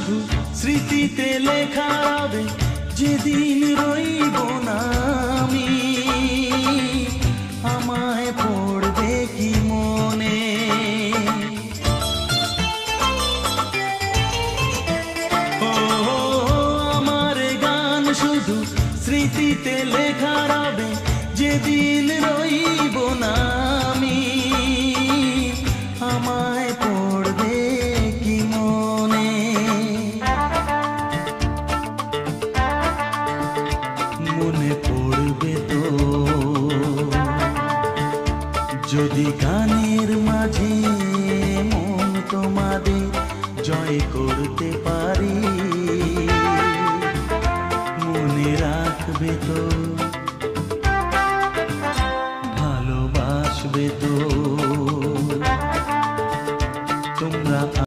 শুধু স্মৃতিতে লেখা রবে, যেদিন রইব না আমি, আমায় পড়বে কি মনে। ও আমার গান শুধু স্মৃতিতে লেখা রবে, যেদিন রইব না আমি, আমায় পড়বে কি মনে। মনে পড়বে তো যদি গানের মাঝে মন তোমাদের জয় করতে পারি, মনে রাখবে তো